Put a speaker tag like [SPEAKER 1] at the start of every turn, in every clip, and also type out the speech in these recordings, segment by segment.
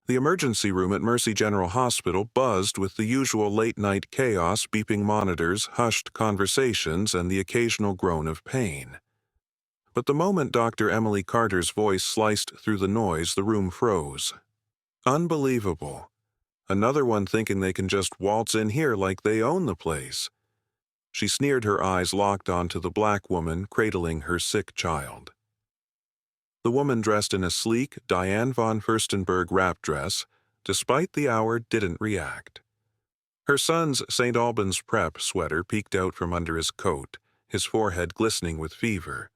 [SPEAKER 1] The emergency room at Mercy General Hospital buzzed with the usual late-night chaos, beeping monitors, hushed conversations, and the occasional groan of pain. But the moment Dr. Emily Carter's voice sliced through the noise, the room froze. Unbelievable. Another one thinking they can just waltz in here like they own the place. She sneered, her eyes locked onto the black woman cradling her sick child. The woman, dressed in a sleek Diane von Furstenberg wrap dress, despite the hour, didn't react. Her son's St. Albans prep sweater peeked out from under his coat, his forehead glistening with fever.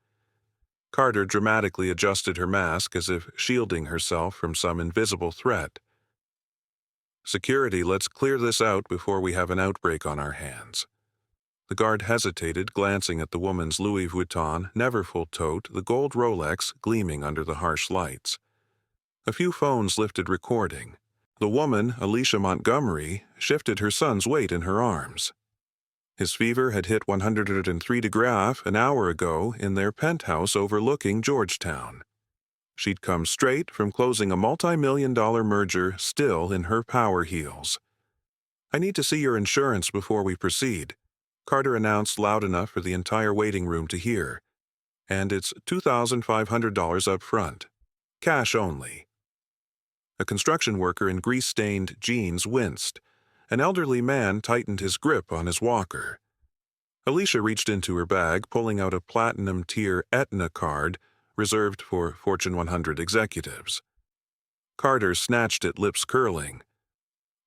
[SPEAKER 1] Carter dramatically adjusted her mask as if shielding herself from some invisible threat. "Security, let's clear this out before we have an outbreak on our hands." The guard hesitated, glancing at the woman's Louis Vuitton Neverfull tote, the gold Rolex gleaming under the harsh lights. A few phones lifted, recording. The woman, Alicia Montgomery, shifted her son's weight in her arms. His fever had hit 103 degrees an hour ago in their penthouse overlooking Georgetown. She'd come straight from closing a multi-million-dollar merger, still in her power heels. "I need to see your insurance before we proceed," Carter announced loud enough for the entire waiting room to hear. "And it's $2,500 up front. Cash only." A construction worker in grease-stained jeans winced. An elderly man tightened his grip on his walker. Alicia reached into her bag, pulling out a platinum-tier Aetna card reserved for Fortune 100 executives. Carter snatched it, lips curling.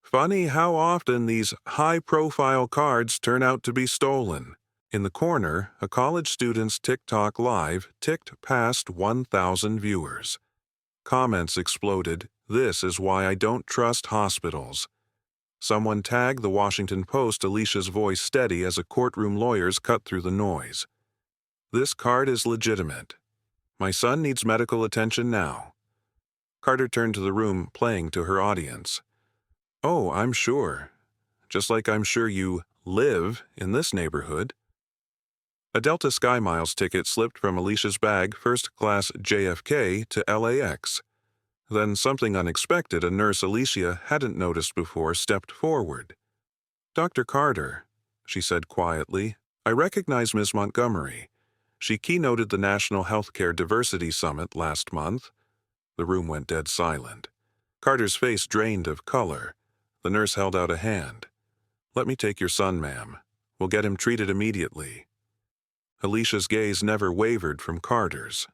[SPEAKER 1] Funny how often these high-profile cards turn out to be stolen. In the corner, a college student's TikTok Live ticked past 1,000 viewers. Comments exploded. "This is why I don't trust hospitals." Someone tagged the Washington Post, Alicia's voice steady as a courtroom lawyer's cut through the noise. "This card is legitimate. My son needs medical attention now." Carter turned to the room, playing to her audience. "Oh, I'm sure. Just like I'm sure you live in this neighborhood." A Delta SkyMiles ticket slipped from Alicia's bag, first-class JFK to LAX. Then something unexpected, a nurse Alicia hadn't noticed before, stepped forward. "Dr. Carter," she said quietly, "I recognize Ms. Montgomery. She keynoted the National Healthcare Diversity Summit last month." The room went dead silent. Carter's face drained of color. The nurse held out a hand. "Let me take your son, ma'am. We'll get him treated immediately." Alicia's gaze never wavered from Carter's.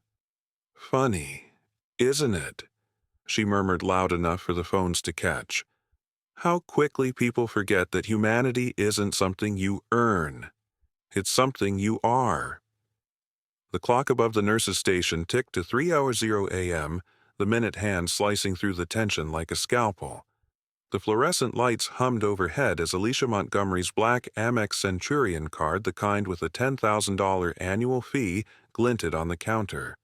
[SPEAKER 1] "Funny, isn't it?" she murmured loud enough for the phones to catch. "How quickly people forget that humanity isn't something you earn. It's something you are." The clock above the nurse's station ticked to 3:00 a.m., the minute hand slicing through the tension like a scalpel. The fluorescent lights hummed overhead as Alicia Montgomery's black Amex Centurion card, the kind with a $10,000 annual fee, glinted on the counter.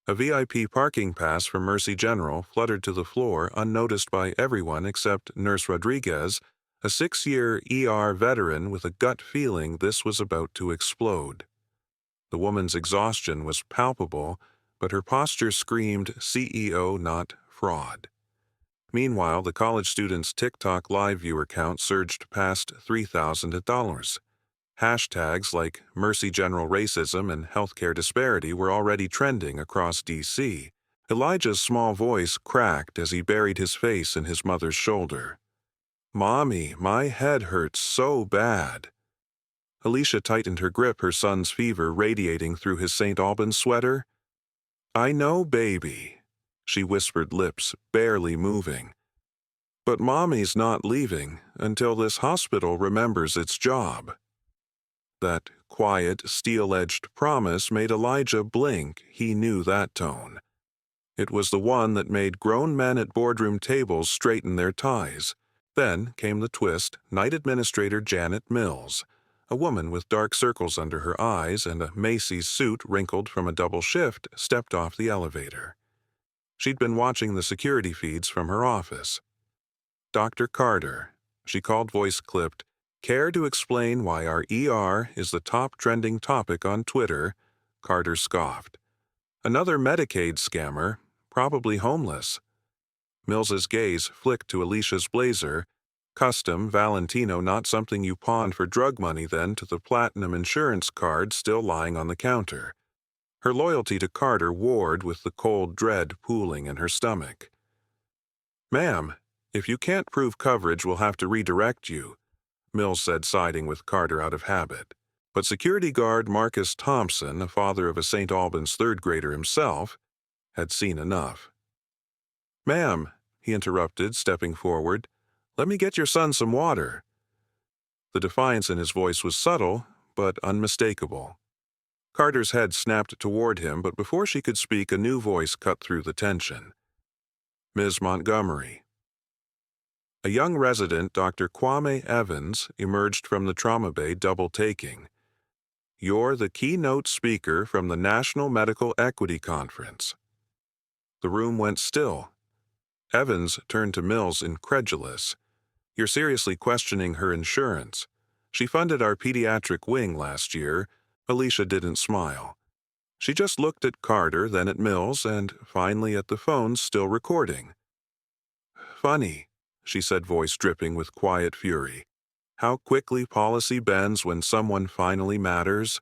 [SPEAKER 1] A VIP parking pass from Mercy General fluttered to the floor, unnoticed by everyone except Nurse Rodriguez, a 6-year ER veteran with a gut feeling this was about to explode. The woman's exhaustion was palpable, but her posture screamed CEO, not fraud. Meanwhile, the college student's TikTok live viewer count surged past 3,000 dollars. Hashtags like Mercy General racism and healthcare disparity were already trending across D.C. Elijah's small voice cracked as he buried his face in his mother's shoulder. "Mommy, my head hurts so bad." Alicia tightened her grip, her son's fever radiating through his St. Albans sweater. "I know, baby," she whispered, lips barely moving. "But Mommy's not leaving until this hospital remembers its job." That quiet, steel-edged promise made Elijah blink. He knew that tone. It was the one that made grown men at boardroom tables straighten their ties. Then came the twist. Night Administrator Janet Mills, a woman with dark circles under her eyes and a Macy's suit wrinkled from a double shift, stepped off the elevator. She'd been watching the security feeds from her office. "Dr. Carter," she called, voice clipped, "care to explain why our ER is the top trending topic on Twitter?" Carter scoffed. "Another Medicaid scammer, probably homeless." Mills's gaze flicked to Alicia's blazer. Custom, Valentino, not something you pawned for drug money, then to the platinum insurance card still lying on the counter. Her loyalty to Carter warred with the cold dread pooling in her stomach. "Ma'am, if you can't prove coverage, we'll have to redirect you," Mills said, siding with Carter out of habit. But security guard Marcus Thompson, a father of a St. Albans third grader himself, had seen enough. "Ma'am," he interrupted, stepping forward, "let me get your son some water." The defiance in his voice was subtle, but unmistakable. Carter's head snapped toward him, but before she could speak, a new voice cut through the tension. "Ms. Montgomery." A young resident, Dr. Kwame Evans, emerged from the trauma bay, double-taking. "You're the keynote speaker from the National Medical Equity Conference." The room went still. Evans turned to Mills, incredulous. "You're seriously questioning her insurance? She funded our pediatric wing last year." Alicia didn't smile. She just looked at Carter, then at Mills, and finally at the phone still recording. "Funny," she said, voice dripping with quiet fury. "How quickly policy bends when someone finally matters."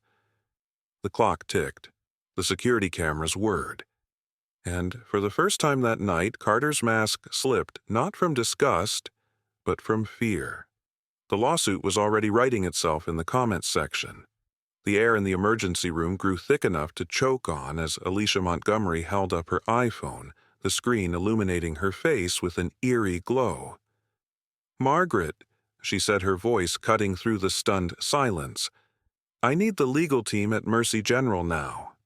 [SPEAKER 1] The clock ticked. The security cameras whirred. And for the first time that night, Carter's mask slipped, not from disgust, but from fear. The lawsuit was already writing itself in the comments section. The air in the emergency room grew thick enough to choke on as Alicia Montgomery held up her iPhone, the screen illuminating her face with an eerie glow. "Margaret," she said, her voice cutting through the stunned silence, "I need the legal team at Mercy General now."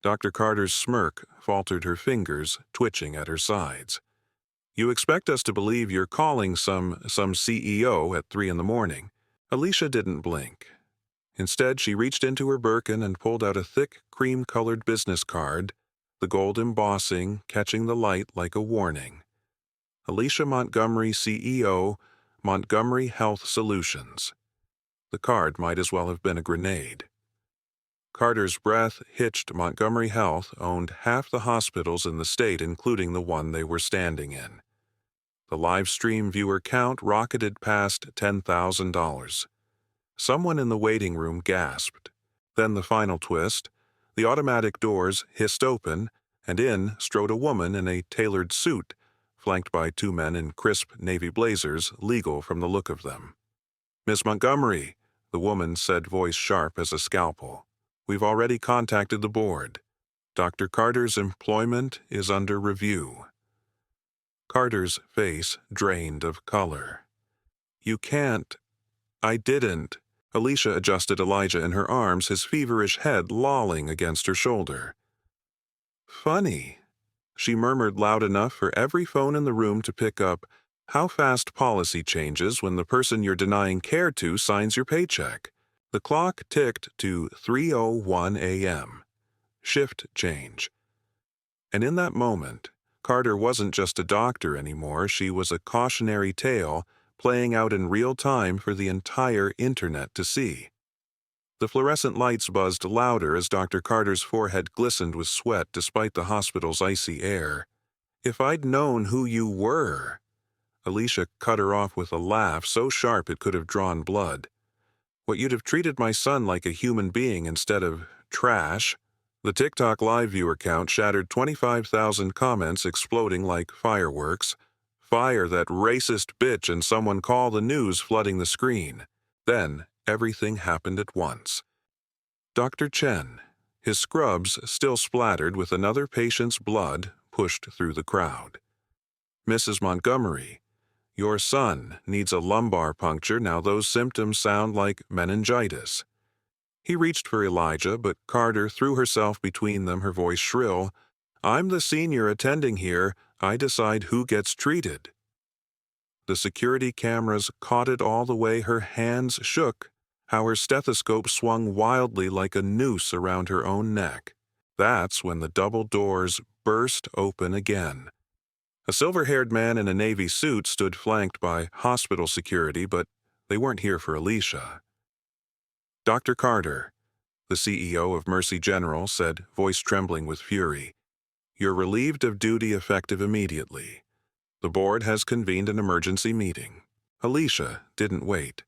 [SPEAKER 1] Dr. Carter's smirk faltered, her fingers twitching at her sides. "You expect us to believe you're calling some CEO at 3 a.m. Alicia didn't blink. Instead, she reached into her Birkin and pulled out a thick, cream-colored business card, the gold embossing catching the light like a warning. "Alicia Montgomery, CEO, Montgomery Health Solutions." The card might as well have been a grenade. Carter's breath hitched. Montgomery Health owned half the hospitals in the state, including the one they were standing in. The live stream viewer count rocketed past $10,000. Someone in the waiting room gasped. Then the final twist. The automatic doors hissed open, and in strode a woman in a tailored suit, flanked by two men in crisp navy blazers, legal from the look of them. "Miss Montgomery," the woman said, voice sharp as a scalpel, "we've already contacted the board. Dr. Carter's employment is under review." Carter's face drained of color. "You can't." "I didn't." Alicia adjusted Elijah in her arms, his feverish head lolling against her shoulder. "Funny," she murmured loud enough for every phone in the room to pick up, "how fast policy changes when the person you're denying care to signs your paycheck." The clock ticked to 3:01 a.m. Shift change. And in that moment, Carter wasn't just a doctor anymore. She was a cautionary tale playing out in real time for the entire internet to see. The fluorescent lights buzzed louder as Dr. Carter's forehead glistened with sweat despite the hospital's icy air. "If I'd known who you were." Alicia cut her off with a laugh so sharp it could have drawn blood. "What, you'd have treated my son like a human being instead of trash." The TikTok live viewer count shattered, 25,000 comments exploding like fireworks. "Fire that racist bitch," and "someone call the news," flooding the screen. Then everything happened at once. Dr. Chen, his scrubs still splattered with another patient's blood, pushed through the crowd. "Mrs. Montgomery, your son needs a lumbar puncture. Now those symptoms sound like meningitis." He reached for Elijah, but Carter threw herself between them, her voice shrill. "I'm the senior attending here. I decide who gets treated." The security cameras caught it all, the way her hands shook, how her stethoscope swung wildly like a noose around her own neck. That's when the double doors burst open again. A silver-haired man in a navy suit stood flanked by hospital security, but they weren't here for Alicia. "Dr. Carter," the CEO of Mercy General said, voice trembling with fury, "you're relieved of duty effective immediately. The board has convened an emergency meeting. Alicia didn't wait.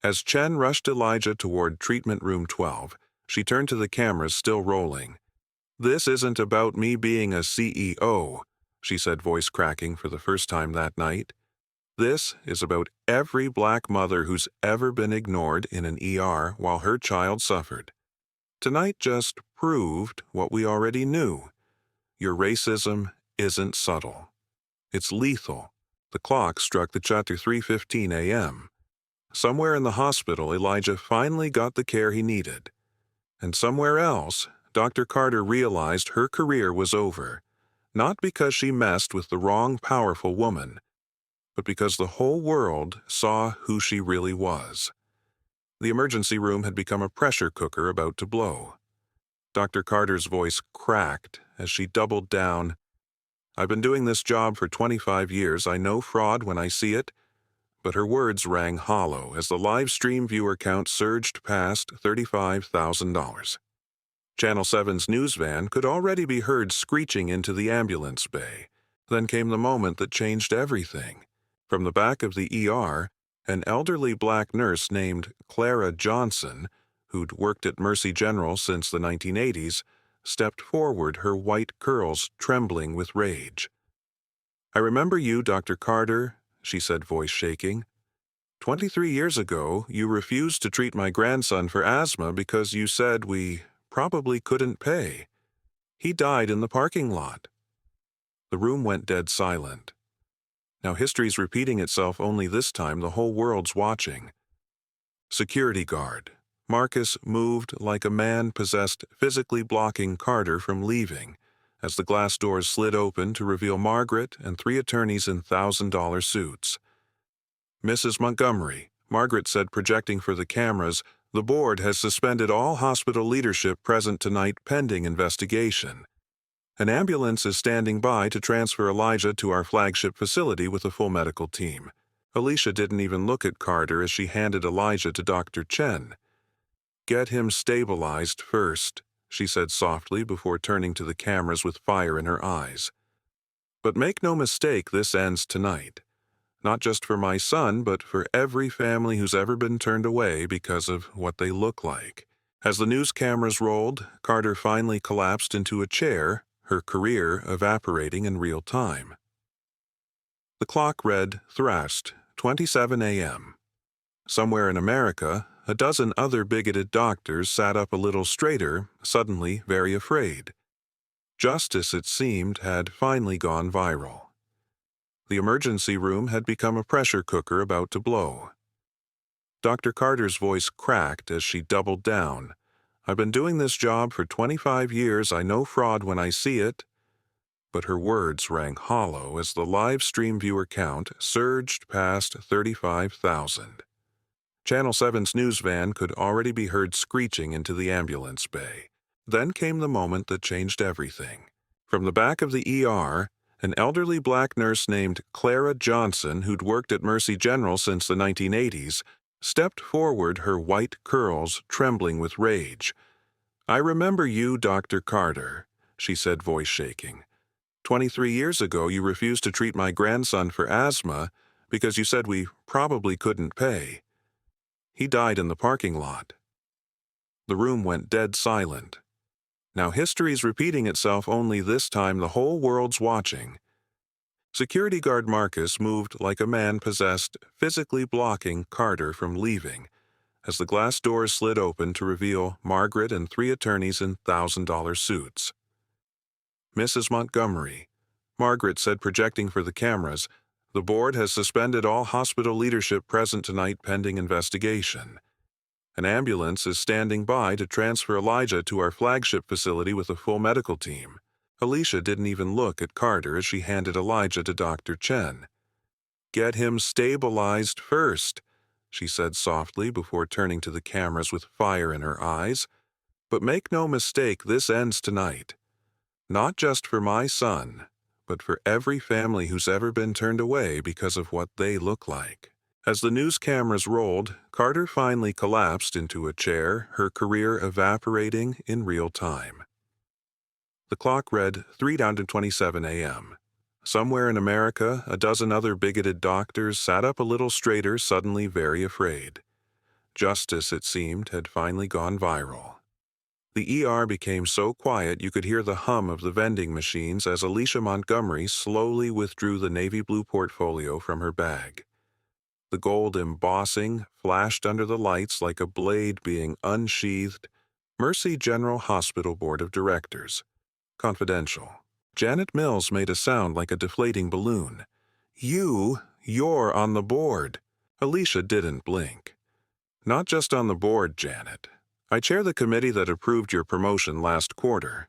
[SPEAKER 1] As Chen rushed Elijah toward treatment room 12, she turned to the cameras still rolling. "This isn't about me being a CEO," she said, voice cracking for the first time that night. "This is about every black mother who's ever been ignored in an ER while her child suffered. Tonight just proved what we already knew. Your racism isn't subtle. It's lethal." The clock struck the chatter 3:15 a.m. Somewhere in the hospital, Elijah finally got the care he needed. And somewhere else, Dr. Carter realized her career was over, not because she messed with the wrong powerful woman, but because the whole world saw who she really was. The emergency room had become a pressure cooker about to blow. Dr. Carter's voice cracked as she doubled down. "I've been doing this job for 25 years. I know fraud when I see it." But her words rang hollow as the live stream viewer count surged past $35,000. Channel 7's news van could already be heard screeching into the ambulance bay. Then came the moment that changed everything. From the back of the ER, an elderly black nurse named Clara Johnson, who'd worked at Mercy General since the 1980s, stepped forward, her white curls trembling with rage. "I remember you, Dr. Carter," she said, voice shaking. 23 years ago, you refused to treat my grandson for asthma because you said we probably couldn't pay. He died in the parking lot." The room went dead silent. Now history's repeating itself, only this time the whole world's watching. Security guard Marcus moved like a man possessed, physically blocking Carter from leaving as the glass doors slid open to reveal Margaret and 3 attorneys in $1,000 suits. "Mrs. Montgomery," Margaret said, projecting for the cameras, "the board has suspended all hospital leadership present tonight pending investigation. An ambulance is standing by to transfer Elijah to our flagship facility with a full medical team." Alicia didn't even look at Carter as she handed Elijah to Dr. Chen. "Get him stabilized first," she said softly before turning to the cameras with fire in her eyes. "But make no mistake, this ends tonight. Not just for my son, but for every family who's ever been turned away because of what they look like." As the news cameras rolled, Carter finally collapsed into a chair, her career evaporating in real time. The clock read, thrashed, 27 a.m. Somewhere in America, a dozen other bigoted doctors sat up a little straighter, suddenly very afraid. Justice, it seemed, had finally gone viral. The emergency room had become a pressure cooker about to blow. Dr. Carter's voice cracked as she doubled down. "I've been doing this job for 25 years. I know fraud when I see it." But her words rang hollow as the live stream viewer count surged past 35,000. Channel 7's news van could already be heard screeching into the ambulance bay. Then came the moment that changed everything. From the back of the ER, an elderly black nurse named Clara Johnson, who'd worked at Mercy General since the 1980s, stepped forward, her white curls trembling with rage. "I remember you, Dr. Carter," she said, voice shaking. 23 years ago, you refused to treat my grandson for asthma because you said we probably couldn't pay. He died in the parking lot." The room went dead silent. Now history's repeating itself, only this time the whole world's watching. Security guard Marcus moved like a man possessed, physically blocking Carter from leaving as the glass doors slid open to reveal Margaret and 3 attorneys in $1,000 suits. "Mrs. Montgomery," Margaret said, projecting for the cameras, "the board has suspended all hospital leadership present tonight pending investigation. An ambulance is standing by to transfer Elijah to our flagship facility with a full medical team." Alicia didn't even look at Carter as she handed Elijah to Dr. Chen. "Get him stabilized first," she said softly before turning to the cameras with fire in her eyes. "But make no mistake, this ends tonight. Not just for my son, but for every family who's ever been turned away because of what they look like." As the news cameras rolled, Carter finally collapsed into a chair, her career evaporating in real time. The clock read 3:27 a.m. Somewhere in America, a dozen other bigoted doctors sat up a little straighter, suddenly very afraid. Justice, it seemed, had finally gone viral. The ER became so quiet you could hear the hum of the vending machines as Alicia Montgomery slowly withdrew the navy blue portfolio from her bag. The gold embossing flashed under the lights like a blade being unsheathed. Mercy General Hospital Board of Directors. Confidential. Janet Mills made a sound like a deflating balloon. You're on the board. Alicia didn't blink. Not just on the board, Janet. I chair the committee that approved your promotion last quarter.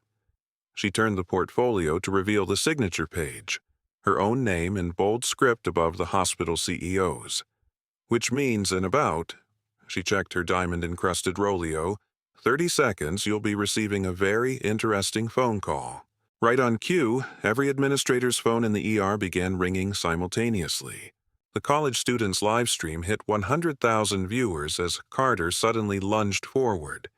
[SPEAKER 1] She turned the portfolio to reveal the signature page, her own name in bold script above the hospital CEO's. Which means in about, she checked her diamond-encrusted Rolio, 30 seconds you'll be receiving a very interesting phone call. Right on cue, every administrator's phone in the ER began ringing simultaneously. The college student's live stream hit 100,000 viewers as Carter suddenly lunged forward.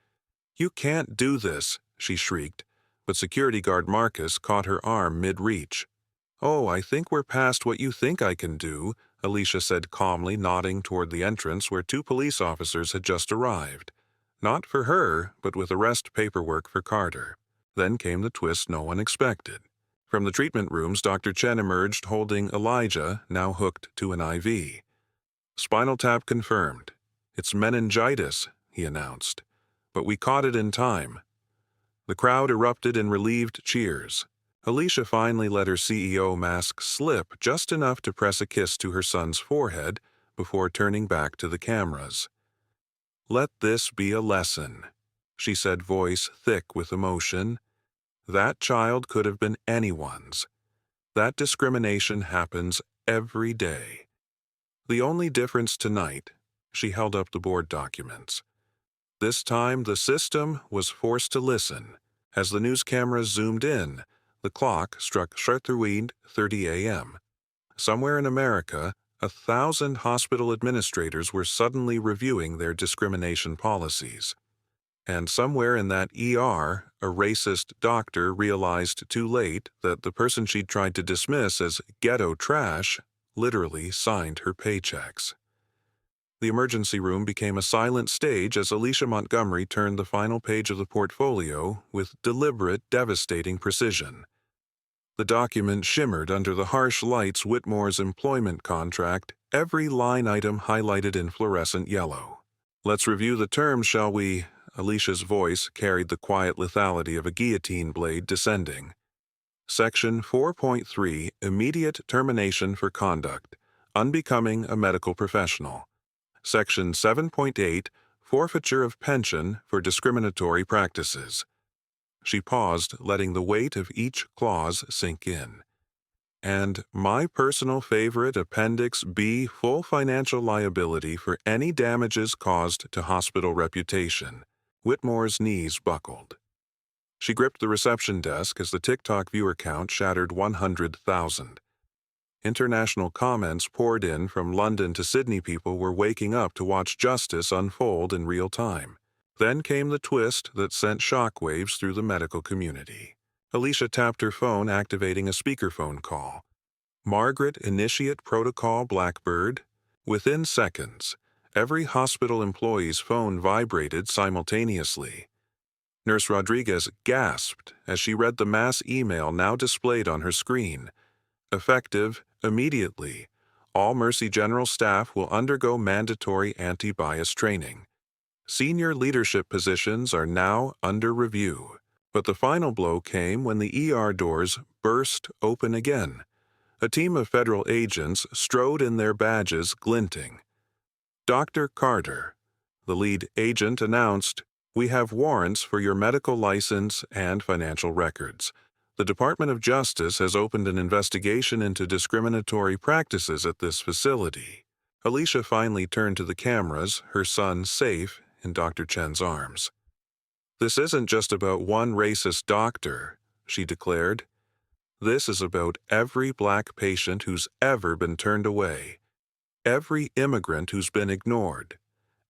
[SPEAKER 1] "You can't do this," she shrieked, but security guard Marcus caught her arm mid-reach. "Oh, I think we're past what you think I can do," Alicia said calmly, nodding toward the entrance where 2 police officers had just arrived. Not for her, but with arrest paperwork for Carter. Then came the twist no one expected. From the treatment rooms, Dr. Chen emerged holding Elijah, now hooked to an IV. "Spinal tap confirmed. It's meningitis," he announced. "But we caught it in time." The crowd erupted in relieved cheers. Alicia finally let her CEO mask slip just enough to press a kiss to her son's forehead before turning back to the cameras. "Let this be a lesson," she said, voice thick with emotion. "That child could have been anyone's. That discrimination happens every day. The only difference tonight," she held up the board documents. "This time the system was forced to listen. As the news cameras zoomed in, the clock struck 30 a.m. Somewhere in America, 1,000 hospital administrators were suddenly reviewing their discrimination policies. And somewhere in that ER, a racist doctor realized too late that the person she'd tried to dismiss as ghetto trash literally signed her paychecks. The emergency room became a silent stage as Alicia Montgomery turned the final page of the portfolio with deliberate, devastating precision. The document shimmered under the harsh lights Whitmore's employment contract, every line item highlighted in fluorescent yellow. "Let's review the terms, shall we?" Alicia's voice carried the quiet lethality of a guillotine blade descending. Section 4.3, Immediate Termination for Conduct, Unbecoming a Medical Professional. Section 7.8, Forfeiture of Pension for Discriminatory Practices. She paused, letting the weight of each clause sink in. And my personal favorite, Appendix B, full financial liability for any damages caused to hospital reputation. Whitmore's knees buckled. She gripped the reception desk as the TikTok viewer count shattered 100,000. International comments poured in from London to Sydney. People were waking up to watch justice unfold in real time. Then came the twist that sent shockwaves through the medical community. Alicia tapped her phone, activating a speakerphone call. "Margaret, initiate protocol Blackbird." Within seconds, every hospital employee's phone vibrated simultaneously. Nurse Rodriguez gasped as she read the mass email now displayed on her screen. Effective immediately. All Mercy General staff will undergo mandatory anti-bias training. Senior leadership positions are now under review. But the final blow came when the ER doors burst open again. A team of federal agents strode in, their badges glinting. "Dr. Carter," the lead agent announced, "we have warrants for your medical license and financial records. The Department of Justice has opened an investigation into discriminatory practices at this facility." Alicia finally turned to the cameras, her son safe in Dr. Chen's arms. "This isn't just about one racist doctor," she declared. "This is about every black patient who's ever been turned away, every immigrant who's been ignored,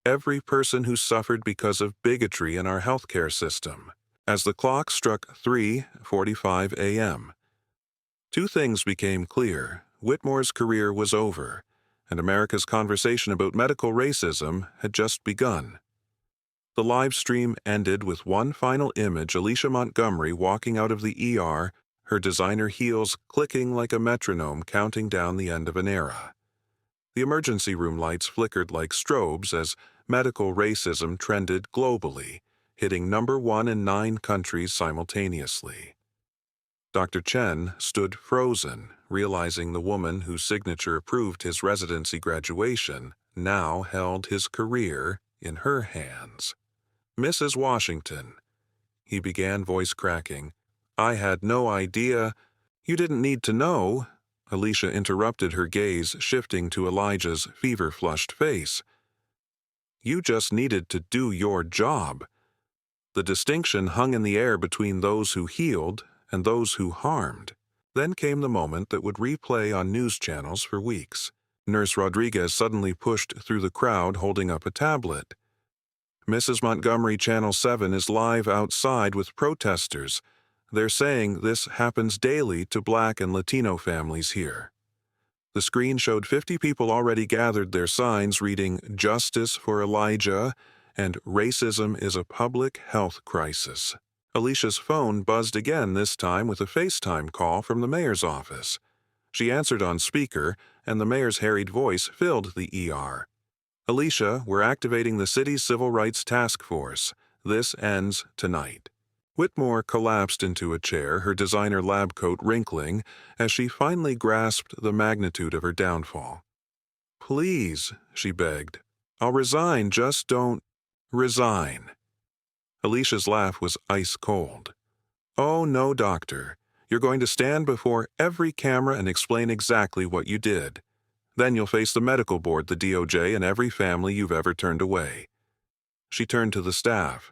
[SPEAKER 1] every person who suffered because of bigotry in our healthcare system." As the clock struck 3:45 a.m., Two things became clear. Whitmore's career was over, and America's conversation about medical racism had just begun. The live stream ended with one final image: Alicia Montgomery walking out of the ER, her designer heels clicking like a metronome counting down the end of an era. The emergency room lights flickered like strobes as medical racism trended globally, hitting #1 in 9 countries simultaneously. Dr. Chen stood frozen, realizing the woman whose signature approved his residency graduation now held his career in her hands. "Mrs. Washington," he began, voice cracking. "I had no idea—" "You didn't need to know," Alicia interrupted, her gaze shifting to Elijah's fever-flushed face. "You just needed to do your job." The distinction hung in the air between those who healed and those who harmed. Then came the moment that would replay on news channels for weeks. Nurse Rodriguez suddenly pushed through the crowd holding up a tablet. "Mrs. Montgomery, Channel 7 is live outside with protesters. They're saying this happens daily to Black and Latino families here." The screen showed 50 people already gathered, their signs reading "Justice for Elijah" and "Racism is a public health crisis." Alicia's phone buzzed again, this time with a FaceTime call from the mayor's office. She answered on speaker, and the mayor's harried voice filled the ER. "Alicia, we're activating the city's civil rights task force. This ends tonight." Whitmore collapsed into a chair, her designer lab coat wrinkling, as she finally grasped the magnitude of her downfall. "Please," she begged. "I'll resign, just don't—" "Resign." Alicia's laugh was ice cold. "Oh, no, doctor. You're going to stand before every camera and explain exactly what you did. Then you'll face the medical board, the DOJ, and every family you've ever turned away." She turned to the staff.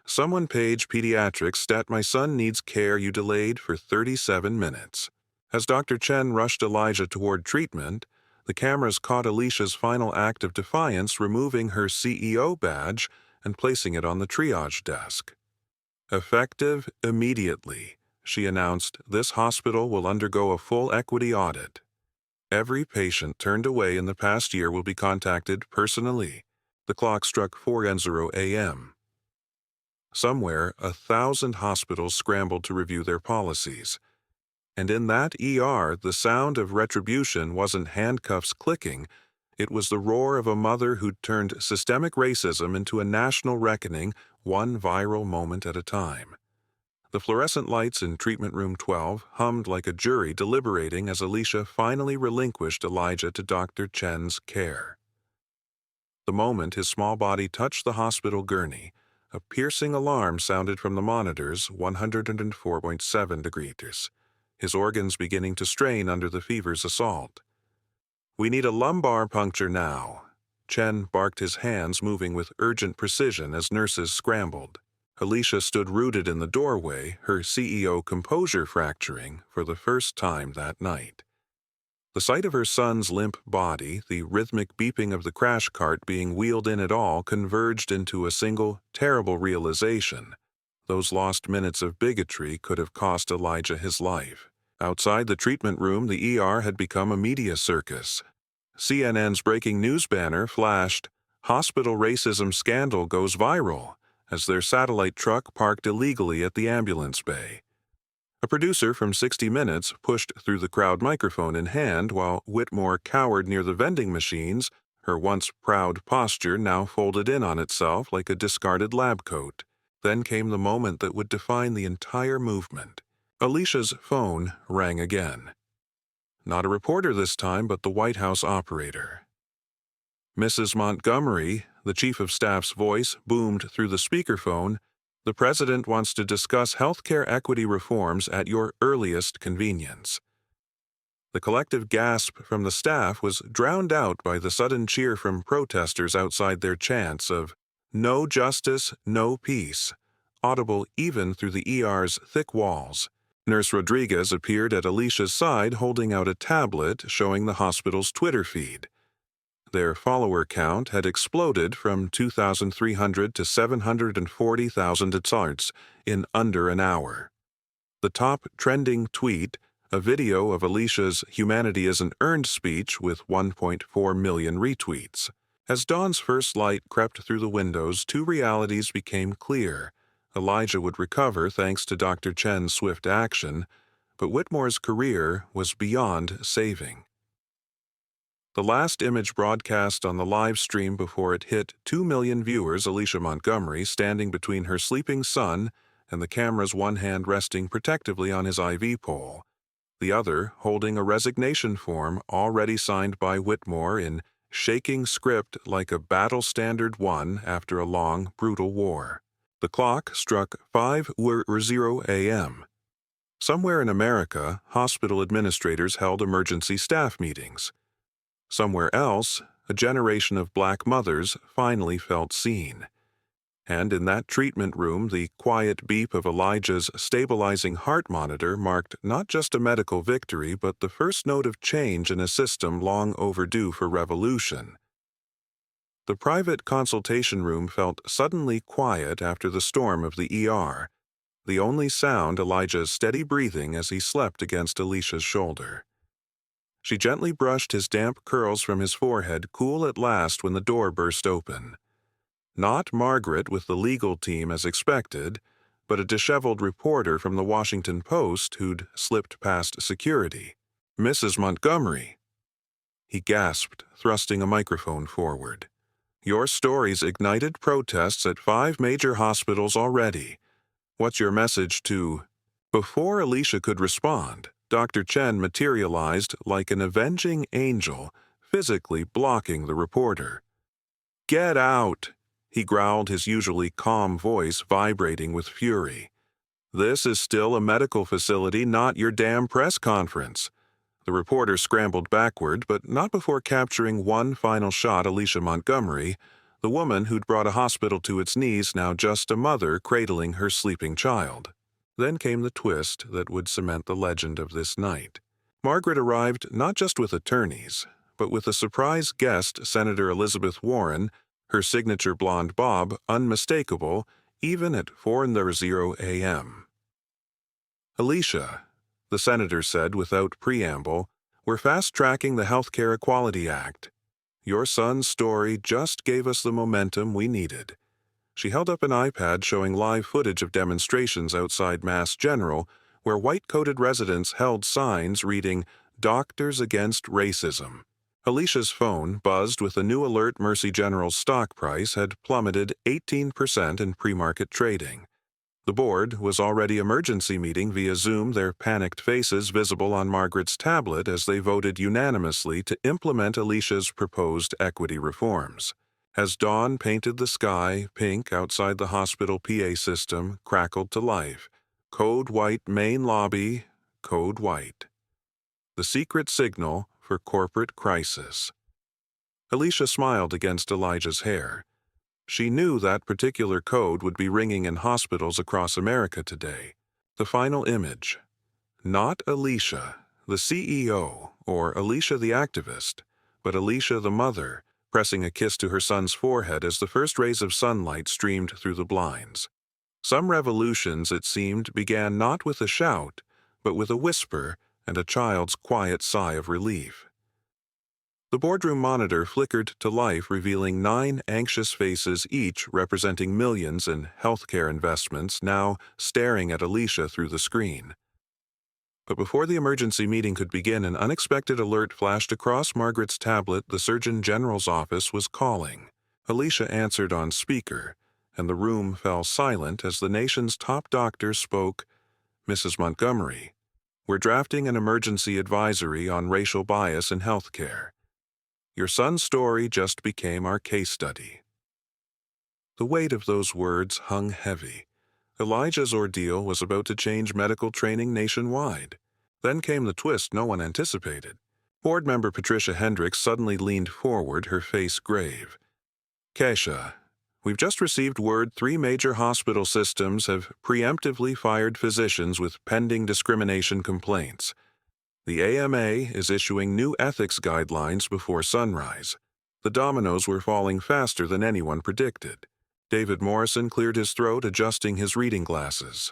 [SPEAKER 1] "Someone page pediatrics, stat my son needs care you delayed for 37 minutes. As Dr. Chen rushed Elijah toward treatment, the cameras caught Alicia's final act of defiance, removing her CEO badge and placing it on the triage desk. "Effective immediately," she announced, "this hospital will undergo a full equity audit. Every patient turned away in the past year will be contacted personally." The clock struck 4:00 a.m. Somewhere, 1,000 hospitals scrambled to review their policies. And in that ER, the sound of retribution wasn't handcuffs clicking. It was the roar of a mother who'd turned systemic racism into a national reckoning, one viral moment at a time. The fluorescent lights in treatment room 12 hummed like a jury deliberating as Alicia finally relinquished Elijah to Dr. Chen's care. The moment his small body touched the hospital gurney, a piercing alarm sounded from the monitors, 104.7 degrees, his organs beginning to strain under the fever's assault. "We need a lumbar puncture now." Chen barked, his hands moving with urgent precision as nurses scrambled. Alicia stood rooted in the doorway, her CEO composure fracturing for the first time that night. The sight of her son's limp body, the rhythmic beeping of the crash cart being wheeled in at all, converged into a single, terrible realization. Those lost minutes of bigotry could have cost Elijah his life. Outside the treatment room, the ER had become a media circus. CNN's breaking news banner flashed, "Hospital racism scandal goes viral," as their satellite truck parked illegally at the ambulance bay. A producer from 60 Minutes pushed through the crowd, microphone in hand, while Whitmore cowered near the vending machines, her once proud posture now folded in on itself like a discarded lab coat. Then came the moment that would define the entire movement. Alicia's phone rang again. Not a reporter this time, but the White House operator. "Mrs. Montgomery," the chief of staff's voice boomed through the speakerphone, "the president wants to discuss healthcare equity reforms at your earliest convenience." The collective gasp from the staff was drowned out by the sudden cheer from protesters outside, their chants of "No justice, no peace," audible even through the ER's thick walls. Nurse Rodriguez appeared at Alicia's side, holding out a tablet showing the hospital's Twitter feed. Their follower count had exploded from 2,300 to 740,000 in under an hour. The top trending tweet, a video of Alicia's "Humanity Isn't Earned" speech with 1.4 million retweets. As dawn's first light crept through the windows, two realities became clear. Elijah would recover thanks to Dr. Chen's swift action, but Whitmore's career was beyond saving. The last image broadcast on the live stream before it hit 2 million viewers, Alicia Montgomery standing between her sleeping son and the camera's one hand resting protectively on his IV pole, the other holding a resignation form already signed by Whitmore in shaking script like a battle standard won after a long, brutal war. The clock struck 5:00 a.m. Somewhere in America, hospital administrators held emergency staff meetings. Somewhere else, a generation of black mothers finally felt seen. And in that treatment room, the quiet beep of Elijah's stabilizing heart monitor marked not just a medical victory, but the first note of change in a system long overdue for revolution. The private consultation room felt suddenly quiet after the storm of the ER, the only sound Elijah's steady breathing as he slept against Alicia's shoulder. She gently brushed his damp curls from his forehead, cool at last when the door burst open. Not Margaret with the legal team as expected, but a disheveled reporter from the Washington Post who'd slipped past security. "Mrs. Montgomery," he gasped, thrusting a microphone forward. "Your stories ignited protests at 5 major hospitals already. What's your message to—" Before Alicia could respond, Dr. Chen materialized like an avenging angel, physically blocking the reporter. "Get out!" he growled, his usually calm voice vibrating with fury. "This is still a medical facility, not your damn press conference." The reporter scrambled backward, but not before capturing one final shot. Alicia Montgomery, the woman who'd brought a hospital to its knees, now just a mother cradling her sleeping child. Then came the twist that would cement the legend of this night. Margaret arrived not just with attorneys, but with a surprise guest, Senator Elizabeth Warren, her signature blonde bob unmistakable even at 4:00 a.m. "Alicia," the senator said without preamble, "we're fast-tracking the Healthcare Equality Act. Your son's story just gave us the momentum we needed." She held up an iPad showing live footage of demonstrations outside Mass General, where white-coated residents held signs reading, "Doctors Against Racism." Alicia's phone buzzed with a new alert. Mercy General's stock price had plummeted 18% in pre-market trading. The board was already emergency meeting via Zoom, their panicked faces visible on Margaret's tablet as they voted unanimously to implement Alicia's proposed equity reforms. As dawn painted the sky pink outside the hospital, PA system crackled to life. Code white main lobby, code white. The secret signal for corporate crisis. Alicia smiled against Elijah's hair. She knew that particular code would be ringing in hospitals across America today. The final image. Not Alicia, the CEO, or Alicia the activist, but Alicia the mother, pressing a kiss to her son's forehead as the first rays of sunlight streamed through the blinds. Some revolutions, it seemed, began not with a shout, but with a whisper and a child's quiet sigh of relief. The boardroom monitor flickered to life, revealing 9 anxious faces, each representing millions in healthcare investments, now staring at Alicia through the screen. But before the emergency meeting could begin, an unexpected alert flashed across Margaret's tablet. The Surgeon General's office was calling. Alicia answered on speaker, and the room fell silent as the nation's top doctor spoke. "Mrs. Montgomery, we're drafting an emergency advisory on racial bias in healthcare. Your son's story just became our case study." The weight of those words hung heavy. Elijah's ordeal was about to change medical training nationwide. Then came the twist no one anticipated. Board member Patricia Hendricks suddenly leaned forward, her face grave. "Keisha, we've just received word 3 major hospital systems have preemptively fired physicians with pending discrimination complaints. The AMA is issuing new ethics guidelines before sunrise." The dominoes were falling faster than anyone predicted. David Morrison cleared his throat, adjusting his reading glasses.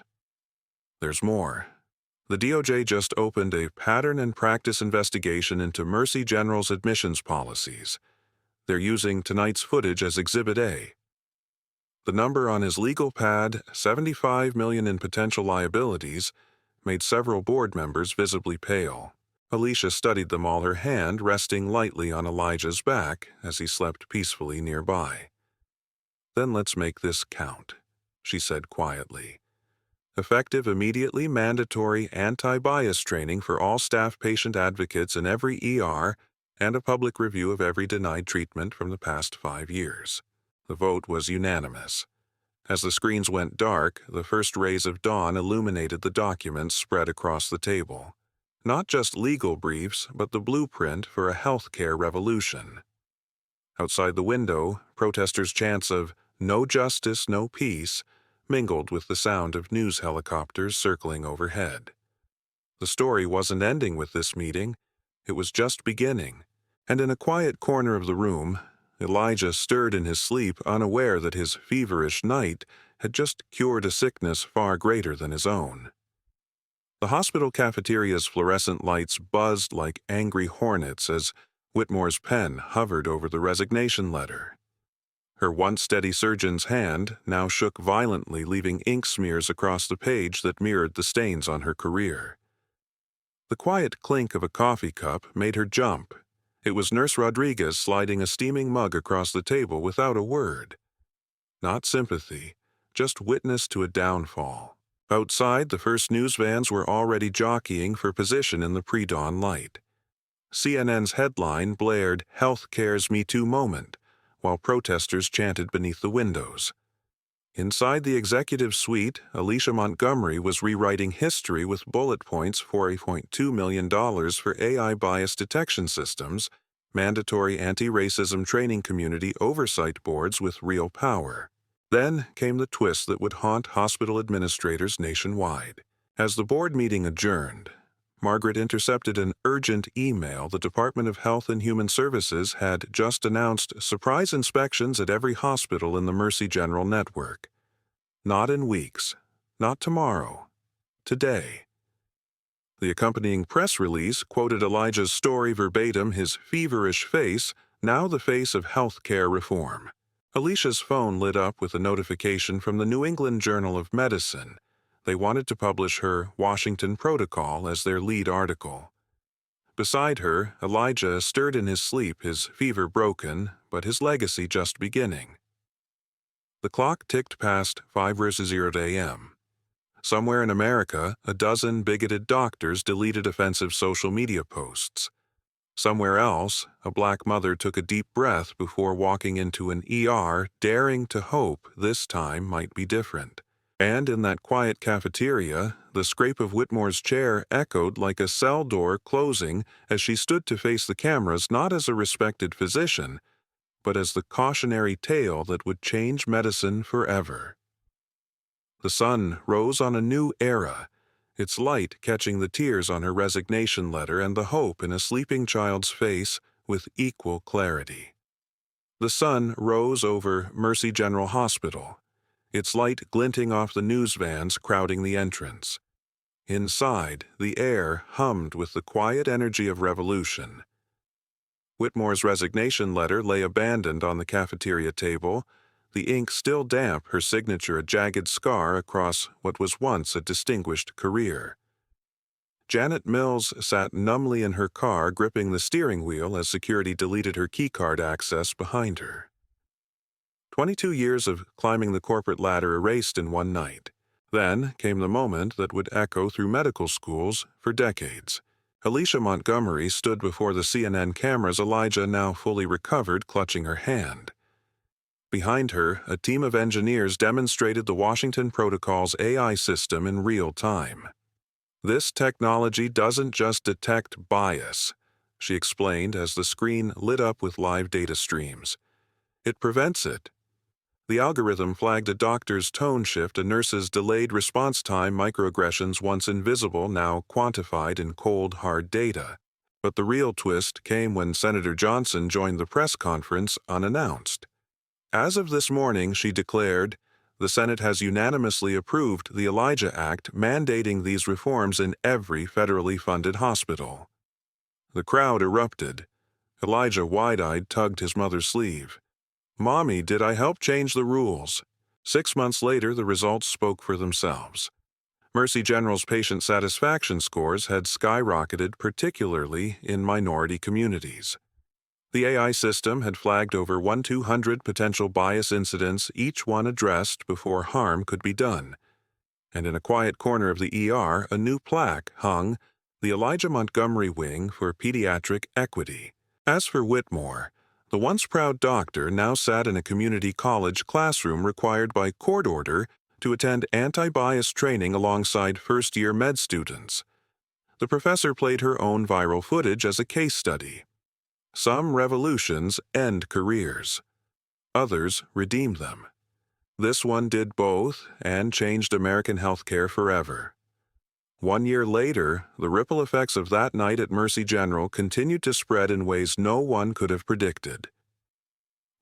[SPEAKER 1] "There's more." The DOJ just opened a pattern and practice investigation into Mercy General's admissions policies. They're using tonight's footage as Exhibit A. The number on his legal pad, $75 million in potential liabilities, made several board members visibly pale. Alicia studied them all, her hand resting lightly on Elijah's back as he slept peacefully nearby. "Then let's make this count," she said quietly. "Effective, immediately mandatory anti-bias training for all staff patient advocates in every ER and a public review of every denied treatment from the past 5 years." The vote was unanimous. As the screens went dark, the first rays of dawn illuminated the documents spread across the table. Not just legal briefs, but the blueprint for a healthcare revolution. Outside the window, protesters' chants of "No justice, no peace" mingled with the sound of news helicopters circling overhead. The story wasn't ending with this meeting, it was just beginning, and in a quiet corner of the room, Elijah stirred in his sleep, unaware that his feverish night had just cured a sickness far greater than his own. The hospital cafeteria's fluorescent lights buzzed like angry hornets as Whitmore's pen hovered over the resignation letter. Her once steady surgeon's hand now shook violently, leaving ink smears across the page that mirrored the stains on her career. The quiet clink of a coffee cup made her jump. It was Nurse Rodriguez sliding a steaming mug across the table without a word. Not sympathy, just witness to a downfall. Outside, the first news vans were already jockeying for position in the pre-dawn light. CNN's headline blared "Healthcare's Me Too moment," while protesters chanted beneath the windows. Inside the executive suite, Alicia Montgomery was rewriting history with bullet points for $4.2 million for AI bias detection systems, mandatory anti-racism training community oversight boards with real power. Then came the twist that would haunt hospital administrators nationwide. As the board meeting adjourned, Margaret intercepted an urgent email the Department of Health and Human Services had just announced surprise inspections at every hospital in the Mercy General network. Not in weeks, not tomorrow, today. The accompanying press release quoted Elijah's story verbatim, his feverish face, now the face of healthcare reform. Alicia's phone lit up with a notification from the New England Journal of Medicine. They wanted to publish her Washington Protocol as their lead article. Beside her, Elijah stirred in his sleep, his fever broken, but his legacy just beginning. The clock ticked past 5:00 a.m. Somewhere in America, a dozen bigoted doctors deleted offensive social media posts. Somewhere else, a black mother took a deep breath before walking into an ER, daring to hope this time might be different. And in that quiet cafeteria, the scrape of Whitmore's chair echoed like a cell door closing as she stood to face the cameras, not as a respected physician, but as the cautionary tale that would change medicine forever. The sun rose on a new era, its light catching the tears on her resignation letter and the hope in a sleeping child's face with equal clarity. The sun rose over Mercy General Hospital, its light glinting off the news vans crowding the entrance. Inside, the air hummed with the quiet energy of revolution. Whitmore's resignation letter lay abandoned on the cafeteria table, the ink still damp, her signature a jagged scar across what was once a distinguished career. Janet Mills sat numbly in her car, gripping the steering wheel as security deleted her keycard access behind her. 22 years of climbing the corporate ladder erased in one night. Then came the moment that would echo through medical schools for decades. Alicia Montgomery stood before the CNN cameras, Elijah now fully recovered, clutching her hand. Behind her, a team of engineers demonstrated the Washington Protocol's AI system in real time. "This technology doesn't just detect bias," she explained as the screen lit up with live data streams. "It prevents it." The algorithm flagged a doctor's tone shift, a nurse's delayed response time, microaggressions once invisible, now quantified in cold, hard data. But the real twist came when Senator Johnson joined the press conference unannounced. "As of this morning," she declared, The Senate has unanimously approved the Elijah Act mandating these reforms in every federally funded hospital. The crowd erupted. Elijah, wide-eyed, tugged his mother's sleeve. "Mommy, did I help change the rules?" 6 months later, the results spoke for themselves. Mercy General's patient satisfaction scores had skyrocketed, particularly in minority communities. The AI system had flagged over 1,200 potential bias incidents, each one addressed before harm could be done. And in a quiet corner of the ER, a new plaque hung, the Alicia Montgomery Wing for Pediatric Equity. As for Whitmore, the once proud doctor now sat in a community college classroom required by court order to attend anti-bias training alongside first-year med students. The professor played her own viral footage as a case study. Some revolutions end careers. Others redeem them. This one did both and changed American healthcare forever. 1 year later, the ripple effects of that night at Mercy General continued to spread in ways no one could have predicted.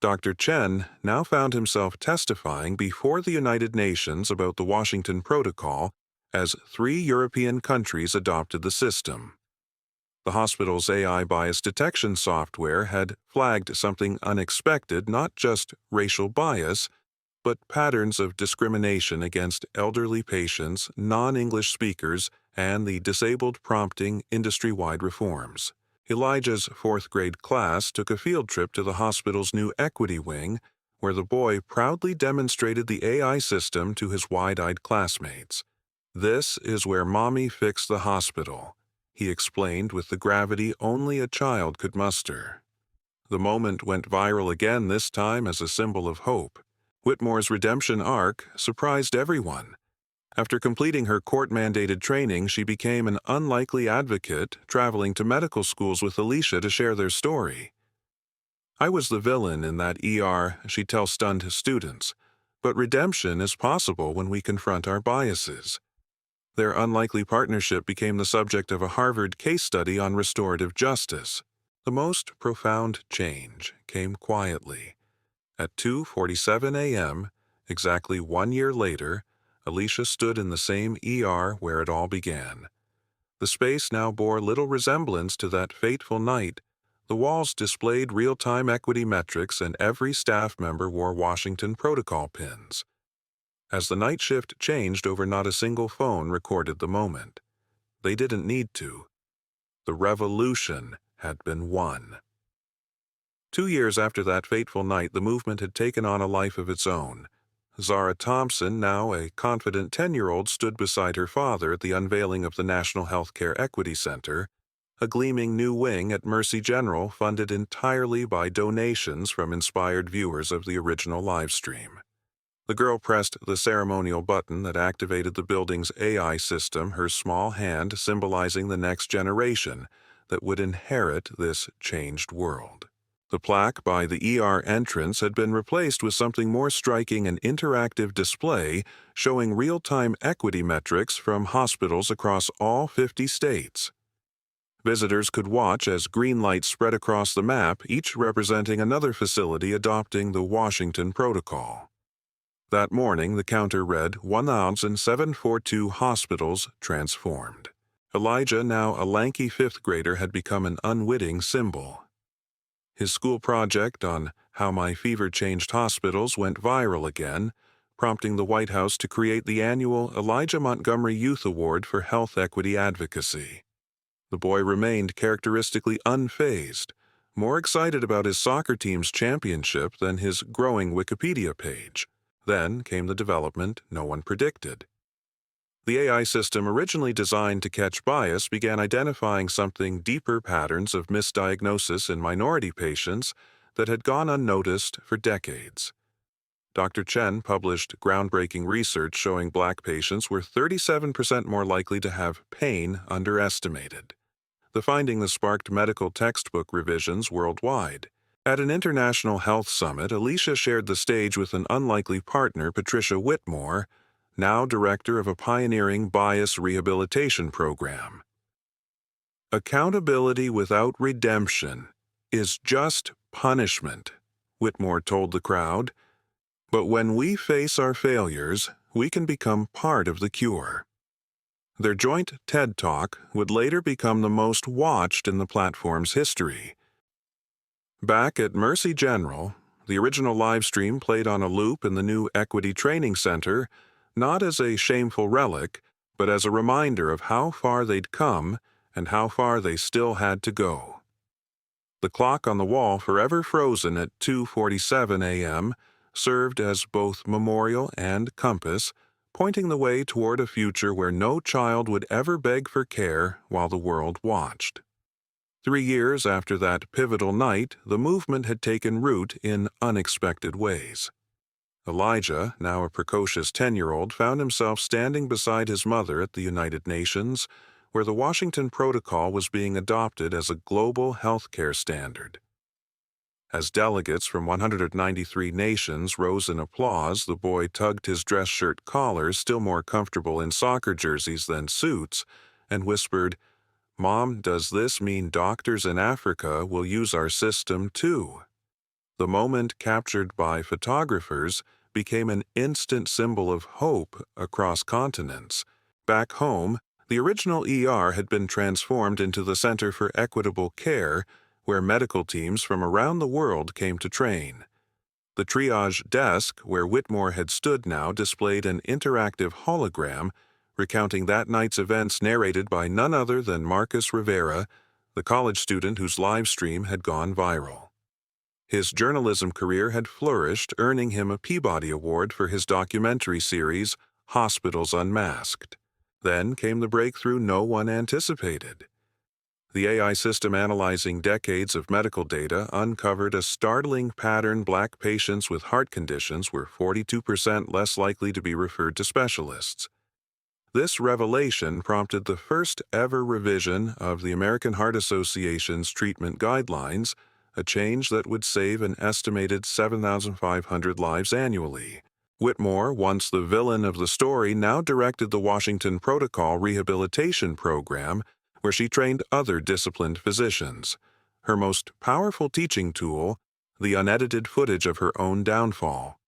[SPEAKER 1] Dr. Chen now found himself testifying before the United Nations about the Washington Protocol as 3 European countries adopted the system. The hospital's AI bias detection software had flagged something unexpected, not just racial bias, but patterns of discrimination against elderly patients, non-English speakers, and the disabled, prompting industry-wide reforms. Elijah's 4th grade class took a field trip to the hospital's new equity wing, where the boy proudly demonstrated the AI system to his wide-eyed classmates. "This is where Mommy fixed the hospital," he explained with the gravity only a child could muster. The moment went viral again, this time as a symbol of hope. Whitmore's redemption arc surprised everyone. After completing her court-mandated training, she became an unlikely advocate, traveling to medical schools with Alicia to share their story. "I was the villain in that ER," she tells stunned students, "but redemption is possible when we confront our biases." Their unlikely partnership became the subject of a Harvard case study on restorative justice. The most profound change came quietly. At 2:47 a.m., exactly 1 year later, Alicia stood in the same ER where it all began. The space now bore little resemblance to that fateful night. The walls displayed real-time equity metrics, and every staff member wore Washington Protocol pins. As the night shift changed over, not a single phone recorded the moment. They didn't need to. The revolution had been won. 2 years after that fateful night, the movement had taken on a life of its own. Zara Thompson, now a confident 10-year-old, stood beside her father at the unveiling of the National Healthcare Equity Center, a gleaming new wing at Mercy General funded entirely by donations from inspired viewers of the original livestream. The girl pressed the ceremonial button that activated the building's AI system, her small hand symbolizing the next generation that would inherit this changed world. The plaque by the ER entrance had been replaced with something more striking, an interactive display showing real-time equity metrics from hospitals across all 50 states. Visitors could watch as green lights spread across the map, each representing another facility adopting the Washington Protocol. That morning, the counter read 1,742 hospitals transformed. Elijah, now a lanky 5th grader, had become an unwitting symbol. His school project on how my fever changed hospitals went viral again, prompting the White House to create the annual Alicia Montgomery Youth Award for Health Equity Advocacy. The boy remained characteristically unfazed, more excited about his soccer team's championship than his growing Wikipedia page. Then came the development no one predicted. The AI system, originally designed to catch bias, began identifying something deeper: patterns of misdiagnosis in minority patients that had gone unnoticed for decades. Dr. Chen published groundbreaking research showing Black patients were 37% more likely to have pain underestimated. The finding that sparked medical textbook revisions worldwide. At an international health summit, Alicia shared the stage with an unlikely partner, Patricia Whitmore, now director of a pioneering bias rehabilitation program. "Accountability without redemption is just punishment," Whitmore told the crowd. But when we face our failures, we can become part of the cure. Their joint TED Talk would later become the most watched in the platform's history. Back at Mercy General, the original live stream played on a loop in the new Equity Training Center, not as a shameful relic, but as a reminder of how far they'd come and how far they still had to go. The clock on the wall, forever frozen at 2:47 a.m., served as both memorial and compass, pointing the way toward a future where no child would ever beg for care while the world watched. 3 years after that pivotal night, the movement had taken root in unexpected ways. Elijah, now a precocious 10-year-old, found himself standing beside his mother at the United Nations, where the Washington Protocol was being adopted as a global healthcare standard. As delegates from 193 nations rose in applause, the boy tugged his dress shirt collar, still more comfortable in soccer jerseys than suits, and whispered, "Mom, does this mean doctors in Africa will use our system too?" The moment, captured by photographers, became an instant symbol of hope across continents. Back home, the original ER had been transformed into the Center for Equitable Care, where medical teams from around the world came to train. The triage desk, where Whitmore had stood now, displayed an interactive hologram recounting that night's events, narrated by none other than Marcus Rivera, the college student whose live stream had gone viral. His journalism career had flourished, earning him a Peabody Award for his documentary series, Hospitals Unmasked. Then came the breakthrough no one anticipated. The AI system analyzing decades of medical data uncovered a startling pattern: Black patients with heart conditions were 42% less likely to be referred to specialists. This revelation prompted the first ever revision of the American Heart Association's treatment guidelines, a change that would save an estimated 7,500 lives annually. Whitmore, once the villain of the story, now directed the Washington Protocol Rehabilitation Program, where she trained other disciplined physicians. Her most powerful teaching tool, the unedited footage of her own downfall.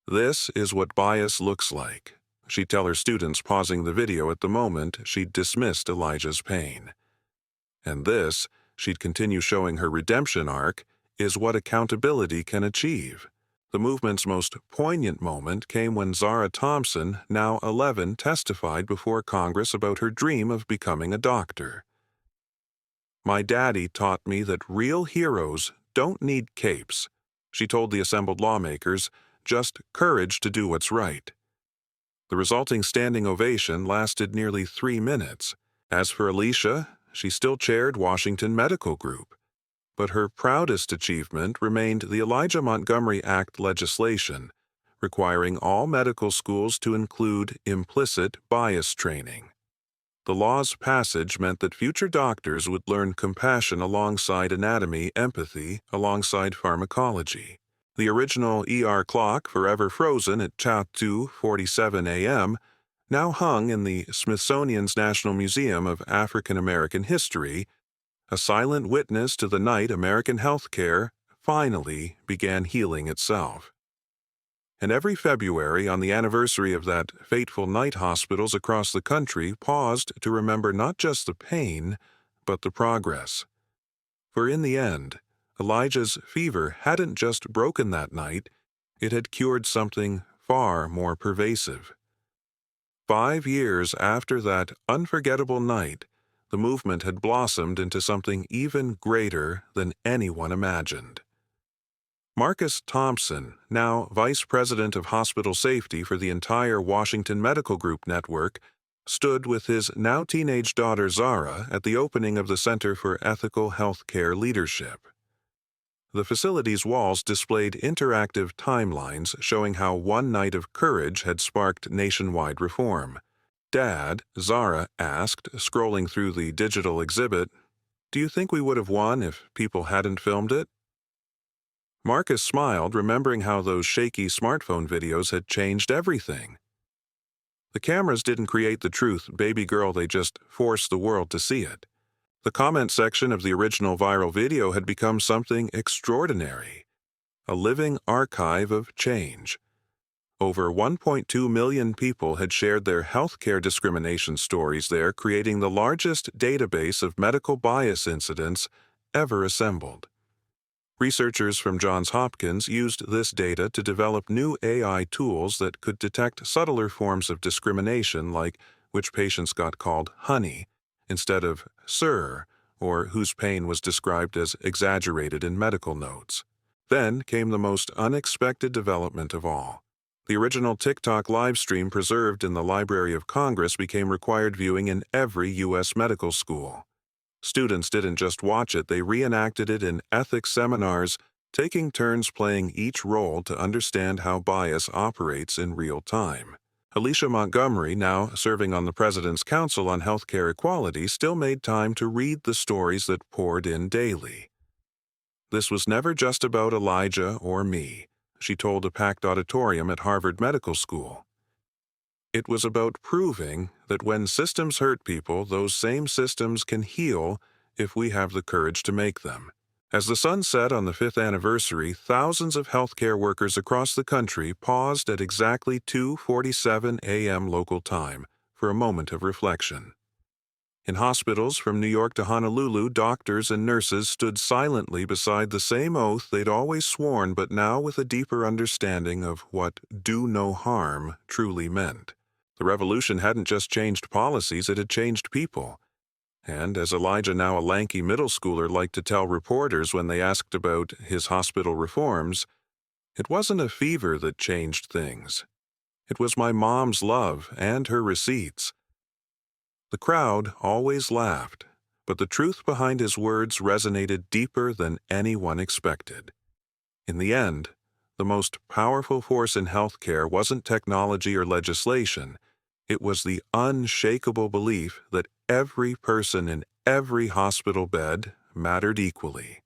[SPEAKER 1] "This is what bias looks like," she'd tell her students, pausing the video at the moment she'd dismissed Elijah's pain. "And this," she'd continue showing her redemption arc, "is what accountability can achieve." The movement's most poignant moment came when Zara Thompson, now 11, testified before Congress about her dream of becoming a doctor. "My daddy taught me that real heroes don't need capes," she told the assembled lawmakers, "just courage to do what's right." The resulting standing ovation lasted nearly 3 minutes. As for Alicia, she still chaired Washington Medical Group. But her proudest achievement remained the Alicia Montgomery Act legislation, requiring all medical schools to include implicit bias training. The law's passage meant that future doctors would learn compassion alongside anatomy, empathy alongside pharmacology. The original ER clock, forever frozen at 2:47 a.m., now hung in the Smithsonian's National Museum of African American History, a silent witness to the night American healthcare finally began healing itself. And every February, on the anniversary of that fateful night, hospitals across the country paused to remember not just the pain, but the progress. For in the end, Elijah's fever hadn't just broken that night, it had cured something far more pervasive. 5 years after that unforgettable night, the movement had blossomed into something even greater than anyone imagined. Marcus Thompson, now Vice President of Hospital Safety for the entire Washington Medical Group network, stood with his now teenage daughter Zara at the opening of the Center for Ethical Healthcare Leadership. The facility's walls displayed interactive timelines showing how one night of courage had sparked nationwide reform. "Dad," Zara asked, scrolling through the digital exhibit, "do you think we would have won if people hadn't filmed it?" Marcus smiled, remembering how those shaky smartphone videos had changed everything. The cameras didn't create the truth, baby girl, they just forced the world to see it. The comment section of the original viral video had become something extraordinary, a living archive of change. Over 1.2 million people had shared their healthcare discrimination stories there, creating the largest database of medical bias incidents ever assembled. Researchers from Johns Hopkins used this data to develop new AI tools that could detect subtler forms of discrimination, like which patients got called honey instead of sir, or whose pain was described as exaggerated in medical notes. Then came the most unexpected development of all. The original TikTok livestream preserved in the Library of Congress became required viewing in every U.S. medical school. Students didn't just watch it, they reenacted it in ethics seminars, taking turns playing each role to understand how bias operates in real time. Alicia Montgomery, now serving on the President's Council on Healthcare Equality, still made time to read the stories that poured in daily. This was never just about Elijah or me, she told a packed auditorium at Harvard Medical School. It was about proving that when systems hurt people, those same systems can heal if we have the courage to make them. As the sun set on the 5th anniversary, thousands of healthcare workers across the country paused at exactly 2:47 a.m. local time for a moment of reflection. In hospitals from New York to Honolulu, doctors and nurses stood silently beside the same oath they'd always sworn, but now with a deeper understanding of what "do no harm" truly meant. The revolution hadn't just changed policies, it had changed people. And as Elijah, now a lanky middle schooler, liked to tell reporters when they asked about his hospital reforms, it wasn't a fever that changed things. It was my mom's love and her receipts. The crowd always laughed, but the truth behind his words resonated deeper than anyone expected. In the end, the most powerful force in healthcare wasn't technology or legislation. It was the unshakable belief that every person in every hospital bed mattered equally.